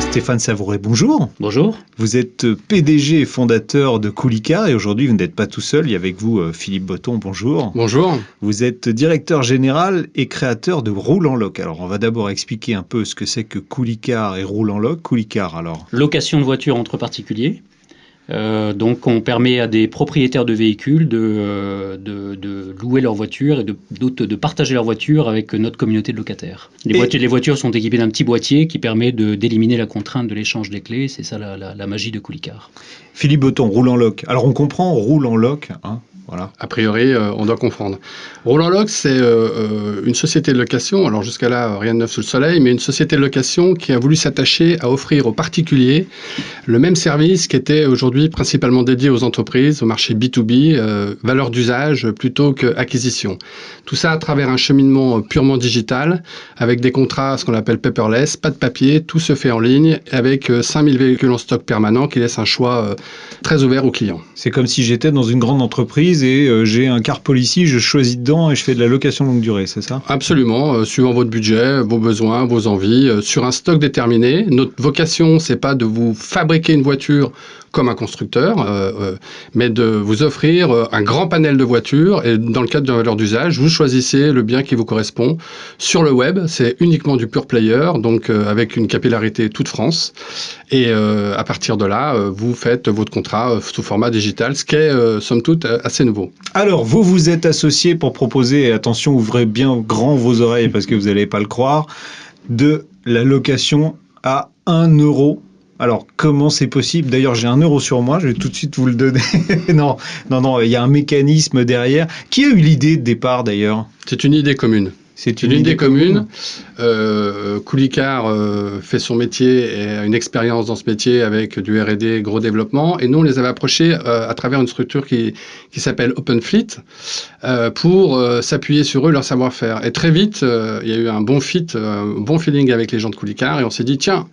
Stéphane Savouret, bonjour. Bonjour. Vous êtes PDG et fondateur de Coolicar et aujourd'hui vous n'êtes pas tout seul, il y a avec vous Philippe Botton, bonjour. Bonjour. Vous êtes directeur général et créateur de Roule en Loc. Alors on va d'abord expliquer un peu ce que c'est que Coolicar et Roule en Loc. Coolicar alors. Location de voitures entre particuliers. Donc on permet à des propriétaires de véhicules de louer leur voiture et de partager leur voiture avec notre communauté de locataires. Les voitures sont équipées d'un petit boîtier qui permet d'éliminer la contrainte de l'échange des clés. C'est ça la magie de Coolicar. Philippe Botton, Roule en Loc. Alors on comprend Roule en Loc, hein. Voilà. A priori, on doit comprendre. Roule en Loc, c'est une société de location, alors jusqu'à là, rien de neuf sous le soleil, mais une société de location qui a voulu s'attacher à offrir aux particuliers le même service qui était aujourd'hui principalement dédié aux entreprises, au marché B2B, valeur d'usage plutôt qu'acquisition. Tout ça à travers un cheminement purement digital, avec des contrats, ce qu'on appelle paperless, pas de papier, tout se fait en ligne, avec 5000 véhicules en stock permanent qui laissent un choix très ouvert aux clients. C'est comme si j'étais dans une grande entreprise et j'ai un car policy, je choisis dedans et je fais de la location longue durée, c'est ça? Absolument, suivant votre budget, vos besoins, vos envies, sur un stock déterminé. Notre vocation, c'est pas de vous fabriquer une voiture comme un constructeur, mais de vous offrir un grand panel de voitures et dans le cadre d'une valeur d'usage, vous choisissez le bien qui vous correspond. Sur le web, c'est uniquement du pure player, donc avec une capillarité toute France. Et à partir de là, vous faites votre contrat sous format digital, ce qui est, somme toute, assez nouveau. Alors, vous vous êtes associé pour proposer, et attention, ouvrez bien grand vos oreilles parce que vous n'allez pas le croire, de la location à 1 euro. Alors, comment c'est possible? D'ailleurs, j'ai 1 euro sur moi, je vais tout de suite vous le donner. Non, il y a un mécanisme derrière. Qui a eu l'idée de départ, d'ailleurs? C'est une idée commune. C'est une idée commune. Coolicar fait son métier et a une expérience dans ce métier avec du R&D, gros développement. Et nous, on les avait approchés à travers une structure qui s'appelle Open Fleet pour s'appuyer sur eux, leur savoir-faire. Et très vite, il y a eu un bon fit, un bon feeling avec les gens de Coolicar et on s'est dit, tiens,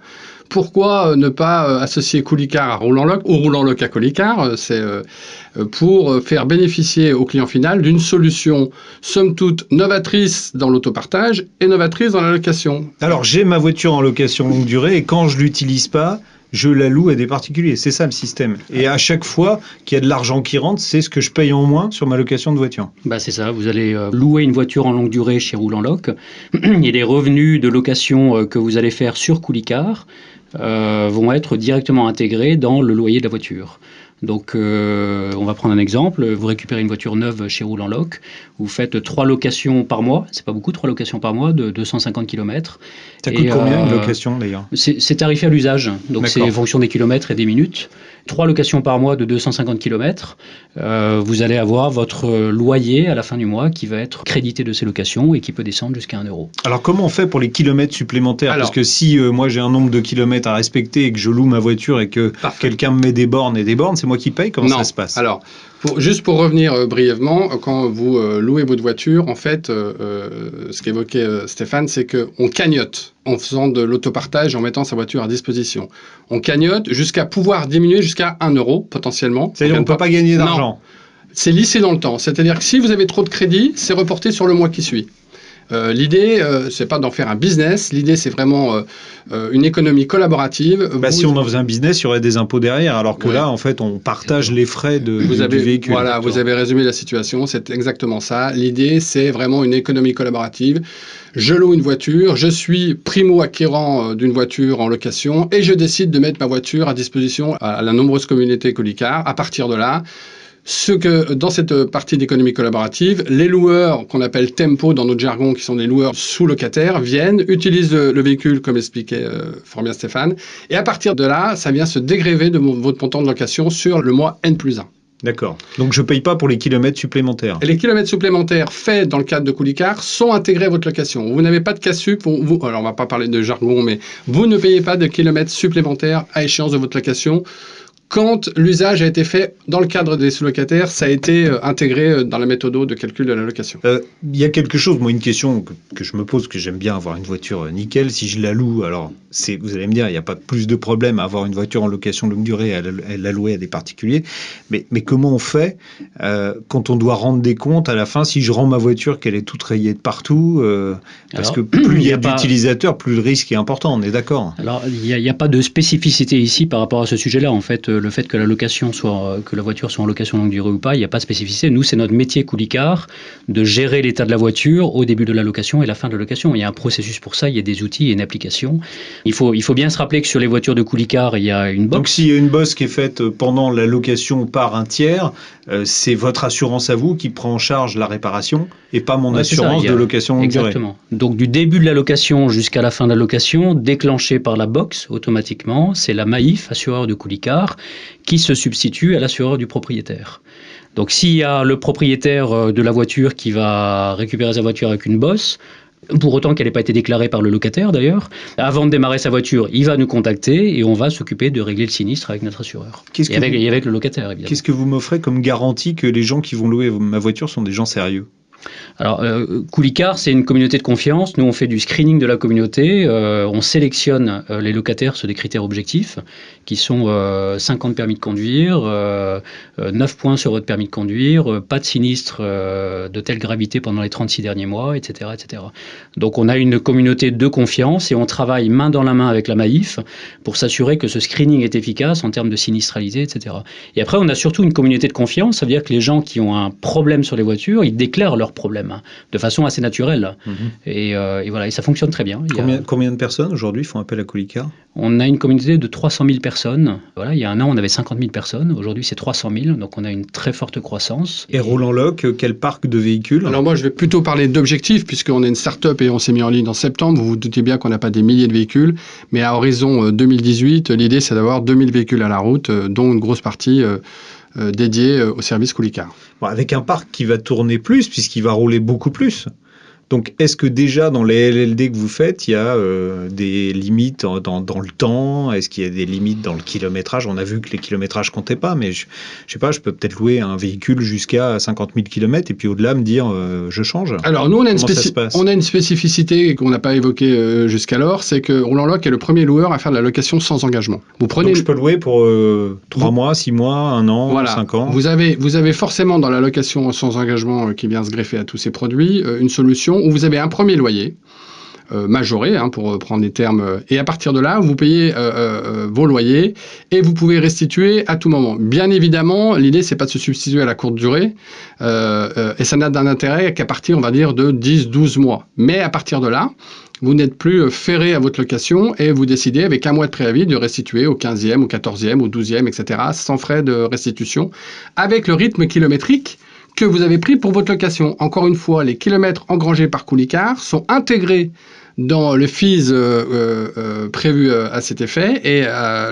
pourquoi ne pas associer Coolicar à Roule en Loc ou Roule en Loc à Coolicar? C'est pour faire bénéficier au client final d'une solution, somme toute, novatrice dans l'autopartage et novatrice dans la location. Alors, j'ai ma voiture en location longue durée et quand je ne l'utilise pas, je la loue à des particuliers. C'est ça le système. Et à chaque fois qu'il y a de l'argent qui rentre, c'est ce que je paye en moins sur ma location de voiture. C'est ça, vous allez louer une voiture en longue durée chez Roule en Loc et les revenus de location que vous allez faire sur Coolicar vont être directement intégrés dans le loyer de la voiture. Donc, on va prendre un exemple. Vous récupérez une voiture neuve chez Roule en Loc. Vous faites 3 locations par mois. C'est pas beaucoup, 3 locations par mois de 250 km. Ça coûte combien une location d'ailleurs? C'est tarifé à l'usage. Donc, c'est en fonction des kilomètres et des minutes. 3 locations par mois de 250 km. Vous allez avoir votre loyer à la fin du mois qui va être crédité de ces locations et qui peut descendre jusqu'à 1 euro. Alors, comment on fait pour les kilomètres supplémentaires? Parce que si moi j'ai un nombre de kilomètres à respecter et que je loue ma voiture et que quelqu'un me met des bornes, c'est moi qui paye? Comment ça se passe? Alors, juste pour revenir brièvement, quand vous louez votre voiture, en fait, ce qu'évoquait Stéphane, c'est qu'on cagnotte en faisant de l'autopartage, en mettant sa voiture à disposition. On cagnotte jusqu'à pouvoir diminuer jusqu'à 1 euro, potentiellement. C'est-à-dire qu'on ne peut pas gagner d'argent? C'est lissé dans le temps. C'est-à-dire que si vous avez trop de crédit, c'est reporté sur le mois qui suit. L'idée, c'est pas d'en faire un business. L'idée, c'est vraiment une économie collaborative. Si on en faisait un business, il y aurait des impôts derrière. Alors que là, en fait, on partage les frais du véhicule. Voilà, vous avez résumé la situation. C'est exactement ça. L'idée, c'est vraiment une économie collaborative. Je loue une voiture, je suis primo-acquérant d'une voiture en location et je décide de mettre ma voiture à disposition à la nombreuse communauté Coolicar. À partir de là, dans cette partie d'économie collaborative, les loueurs qu'on appelle tempo dans notre jargon, qui sont des loueurs sous-locataires, viennent, utilisent le véhicule comme expliquait fort bien Stéphane, et à partir de là, ça vient se dégréver de votre montant de location sur le mois N+1. D'accord. Donc je ne paye pas pour les kilomètres supplémentaires. Et les kilomètres supplémentaires faits dans le cadre de Coolicar sont intégrés à votre location. Vous n'avez pas de casse-sup. Alors on ne va pas parler de jargon, mais vous ne payez pas de kilomètres supplémentaires à échéance de votre location. quand l'usage a été fait dans le cadre des sous-locataires, ça a été intégré dans la méthode de calcul de la location. Il y a quelque chose, moi, une question que je me pose, que j'aime bien avoir une voiture nickel. Si je la loue, alors, vous allez me dire, il n'y a pas plus de problème à avoir une voiture en location longue durée et la louer à des particuliers. Mais comment on fait quand on doit rendre des comptes à la fin, si je rends ma voiture, qu'elle est toute rayée de partout parce que plus il y a d'utilisateurs, plus le risque est important, on est d'accord? Alors, il n'y a pas de spécificité ici par rapport à ce sujet-là. En fait, le fait que la voiture soit en location longue durée ou pas, il n'y a pas de spécificité. Nous, c'est notre métier Coulicard de gérer l'état de la voiture au début de la location et la fin de la location. Il y a un processus pour ça, il y a des outils et une application. Il faut bien se rappeler que sur les voitures de Coulicard, il y a une box. Donc, s'il y a une bosse qui est faite pendant la location par un tiers, c'est votre assurance à vous qui prend en charge la réparation et pas mon assurance de location longue durée. Exactement. Donc, du début de la location jusqu'à la fin de la location, déclenché par la box automatiquement, c'est la Maïf, assureur de Coulicard, qui se substitue à l'assureur du propriétaire. Donc s'il y a le propriétaire de la voiture qui va récupérer sa voiture avec une bosse, pour autant qu'elle n'ait pas été déclarée par le locataire d'ailleurs, avant de démarrer sa voiture, il va nous contacter et on va s'occuper de régler le sinistre avec notre assureur. Et avec le locataire évidemment. Qu'est-ce que vous m'offrez comme garantie que les gens qui vont louer ma voiture sont des gens sérieux ? Alors, Coulicard, c'est une communauté de confiance. Nous, on fait du screening de la communauté. On sélectionne les locataires sur des critères objectifs qui sont 50 permis de conduire, 9 points sur votre permis de conduire, pas de sinistre de telle gravité pendant les 36 derniers mois, etc., etc. Donc, on a une communauté de confiance et on travaille main dans la main avec la Maïf pour s'assurer que ce screening est efficace en termes de sinistralité, etc. Et après, on a surtout une communauté de confiance. Ça veut dire que les gens qui ont un problème sur les voitures, ils déclarent leur problème de façon assez naturelle. Et voilà, et ça fonctionne très bien. Combien de personnes aujourd'hui font appel à Coulicard ? On a une communauté de 300 000 personnes. Voilà, il y a un an, on avait 50 000 personnes. Aujourd'hui, c'est 300 000. Donc, on a une très forte croissance. Et Roland Loc, quel parc de véhicules ? Alors moi, je vais plutôt parler d'objectifs, puisqu'on est une start-up et on s'est mis en ligne en septembre. Vous vous doutez bien qu'on n'a pas des milliers de véhicules. Mais à horizon 2018, l'idée, c'est d'avoir 2000 véhicules à la route, dont une grosse partie dédiée au service Coulicard. Bon, avec un parc qui va tourner plus, puisqu'il va rouler beaucoup plus. Donc, est-ce que déjà, dans les LLD que vous faites, il y a des limites dans le temps ? Est-ce qu'il y a des limites dans le kilométrage ? On a vu que les kilométrages comptaient pas, mais je sais pas, je peux peut-être louer un véhicule jusqu'à 50 000 km et puis au-delà me dire je change. Alors, nous, on a une spécificité qu'on n'a pas évoquée jusqu'alors, c'est que Roland Loc est le premier loueur à faire de la location sans engagement. Donc, je peux louer pour 3 mois, 6 mois, 1 an, voilà. 5 ans. Vous avez forcément dans la location sans engagement qui vient se greffer à tous ces produits, une solution où vous avez un premier loyer majoré, pour prendre des termes, et à partir de là, vous payez vos loyers et vous pouvez restituer à tout moment. Bien évidemment, l'idée, c'est pas de se substituer à la courte durée, et ça n'a d'un intérêt qu'à partir, on va dire, de 10-12 mois. Mais à partir de là, vous n'êtes plus ferré à votre location et vous décidez avec 1 mois de préavis de restituer au 15e, au 14e, au 12e, etc., sans frais de restitution, avec le rythme kilométrique que vous avez pris pour votre location. Encore une fois, les kilomètres engrangés par Coulicard sont intégrés dans le FIS prévu à cet effet.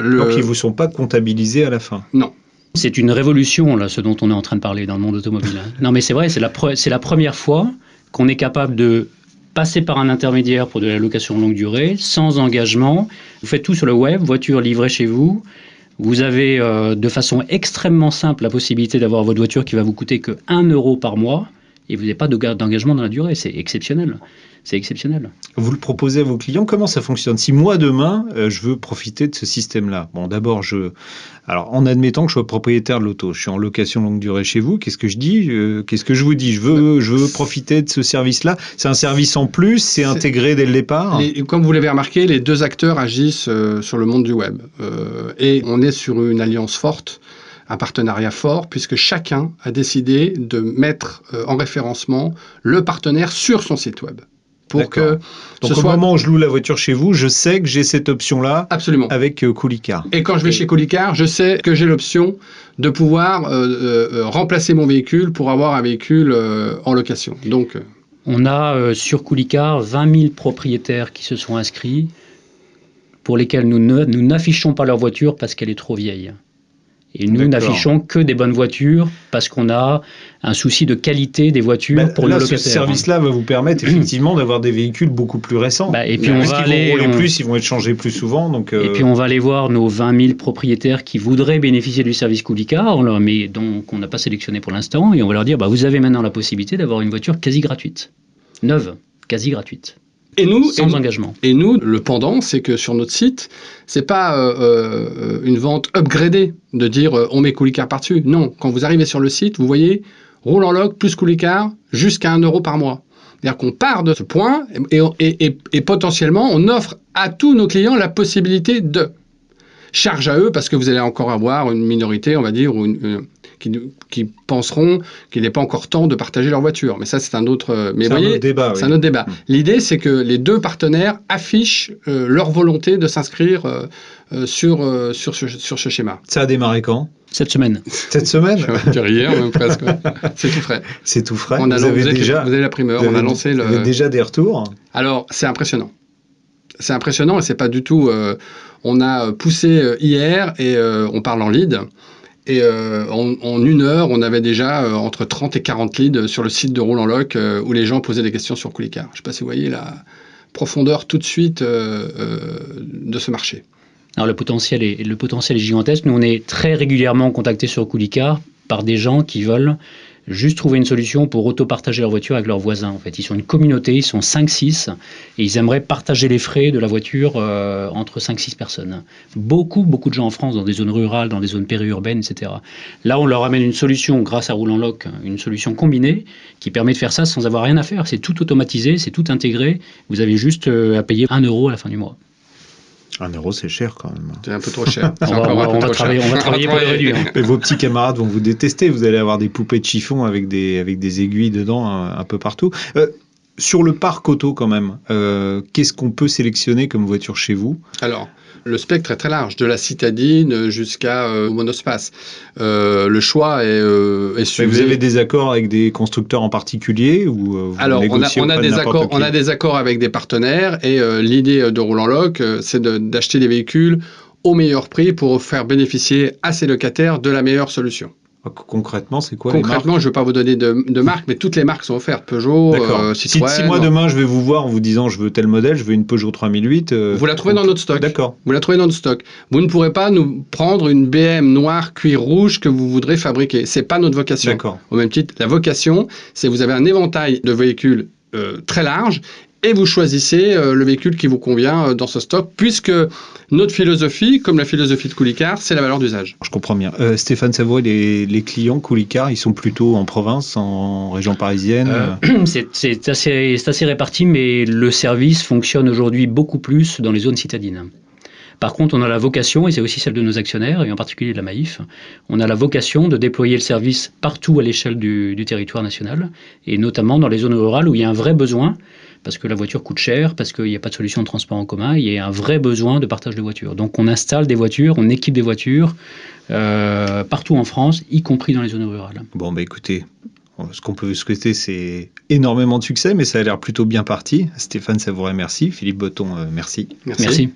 Donc, ils ne vous sont pas comptabilisés à la fin ? Non. C'est une révolution, là, ce dont on est en train de parler dans le monde automobile. Non, mais c'est vrai, c'est la première fois qu'on est capable de passer par un intermédiaire pour de la location longue durée, sans engagement. Vous faites tout sur le web, voiture livrée chez vous. Vous avez de façon extrêmement simple la possibilité d'avoir votre voiture qui va vous coûter que 1 euro par mois et vous n'avez pas d'engagement dans la durée. C'est exceptionnel. C'est exceptionnel. Vous le proposez à vos clients, comment ça fonctionne ? Si moi, demain, je veux profiter de ce système-là, bon, d'abord, alors, en admettant que je sois propriétaire de l'auto, je suis en location longue durée chez vous, qu'est-ce que je dis ? Qu'est-ce que je vous dis ? Je veux profiter de ce service-là. C'est un service en plus, c'est intégré dès le départ ? Comme vous l'avez remarqué, les deux acteurs agissent sur le monde du web. Et on est sur une alliance forte, un partenariat fort, puisque chacun a décidé de mettre en référencement le partenaire sur son site web. Donc au moment où je loue la voiture chez vous, je sais que j'ai cette option-là. Absolument. Avec Coulicard. Et quand je vais chez Coulicard, je sais que j'ai l'option de pouvoir remplacer mon véhicule pour avoir un véhicule en location. Donc, on a sur Coulicard 20 000 propriétaires qui se sont inscrits, pour lesquels nous n'affichons pas leur voiture parce qu'elle est trop vieille. Et nous n'affichons que des bonnes voitures parce qu'on a un souci de qualité des voitures pour nos locataires. Ce service-là va vous permettre effectivement d'avoir des véhicules beaucoup plus récents. Et puis on va aller rouler plus, ils vont être changés plus souvent. Donc Et puis on va aller voir nos 20 000 propriétaires qui voudraient bénéficier du service Coolicar, mais donc on n'a pas sélectionné pour l'instant, et on va leur dire vous avez maintenant la possibilité d'avoir une voiture quasi gratuite, neuve, quasi gratuite. Sans engagement. Et nous, le pendant, c'est que sur notre site, c'est pas une vente upgradée de dire on met Coolicar par-dessus. Non, quand vous arrivez sur le site, vous voyez roule en loc plus Coolicar jusqu'à 1 € par mois. C'est-à-dire qu'on part de ce point et potentiellement on offre à tous nos clients la possibilité de charge à eux parce que vous allez encore avoir une minorité, on va dire, qui penseront qu'il n'est pas encore temps de partager leur voiture. Mais ça, c'est un autre... C'est un autre débat. C'est un autre débat. L'idée, c'est que les deux partenaires affichent leur volonté de s'inscrire sur ce schéma. Ça a démarré quand ? Cette semaine. Cette semaine ? Je vais dire hier, même presque. C'est tout frais. C'est tout frais. Vous avez la primeur. On a lancé Vous avez déjà des retours ? Alors, c'est impressionnant. C'est impressionnant et c'est pas du tout... on a poussé hier et on parle en lead. Et en 1 heure, on avait déjà entre 30 et 40 leads sur le site de Roule en Loc où les gens posaient des questions sur Coolicar. Je ne sais pas si vous voyez la profondeur tout de suite de ce marché. Alors le potentiel est gigantesque. Nous, on est très régulièrement contactés sur Coolicar par des gens qui veulent juste trouver une solution pour auto-partager leur voiture avec leurs voisins. En fait, ils sont une communauté, ils sont 5-6 et ils aimeraient partager les frais de la voiture entre 5-6 personnes. Beaucoup de gens en France, dans des zones rurales, dans des zones périurbaines, etc. Là, on leur amène une solution grâce à Roule en Loc, une solution combinée qui permet de faire ça sans avoir rien à faire. C'est tout automatisé, c'est tout intégré. Vous avez juste à payer 1 € à la fin du mois. 1 € c'est cher quand même. C'est un peu trop cher. On va travailler pour les réduire. Mais vos petits camarades vont vous détester. Vous allez avoir des poupées de chiffon avec des aiguilles dedans un peu partout. Sur le parc auto quand même, qu'est-ce qu'on peut sélectionner comme voiture chez vous ? Alors, le spectre est très large, de la citadine jusqu'au monospace. Le choix est suivi. Vous avez des accords avec des constructeurs en particulier ou Alors, on a des accords avec des partenaires et l'idée de Roule en Loc, c'est d'acheter des véhicules au meilleur prix pour faire bénéficier à ses locataires de la meilleure solution. Concrètement, c'est quoi Concrètement, je ne vais pas vous donner de marques, mais toutes les marques sont offertes. Peugeot, Citroën... Si moi, demain, je vais vous voir en vous disant je veux tel modèle, je veux une Peugeot 3008... vous la trouvez dans notre stock. D'accord. Vous la trouvez dans notre stock. Vous ne pourrez pas nous prendre une BM noire cuir rouge que vous voudrez fabriquer. Ce n'est pas notre vocation. D'accord. Au même titre, la vocation, c'est vous avez un éventail de véhicules très large et vous choisissez le véhicule qui vous convient dans ce stock, puisque notre philosophie, comme la philosophie de Coolicar, c'est la valeur d'usage. Je comprends bien. Stéphane Savoie, les clients Coolicar, ils sont plutôt en province, en région parisienne C'est assez réparti, mais le service fonctionne aujourd'hui beaucoup plus dans les zones citadines. Par contre, on a la vocation, et c'est aussi celle de nos actionnaires, et en particulier de la Maïf, on a la vocation de déployer le service partout à l'échelle du territoire national, et notamment dans les zones rurales où il y a un vrai besoin, parce que la voiture coûte cher, parce qu'il n'y a pas de solution de transport en commun, il y a un vrai besoin de partage de voitures. Donc on installe des voitures, on équipe des voitures partout en France, y compris dans les zones rurales. Bon, écoutez, ce qu'on peut souhaiter, c'est énormément de succès, mais ça a l'air plutôt bien parti. Stéphane Savouret, merci. Philippe Botton, merci. Merci.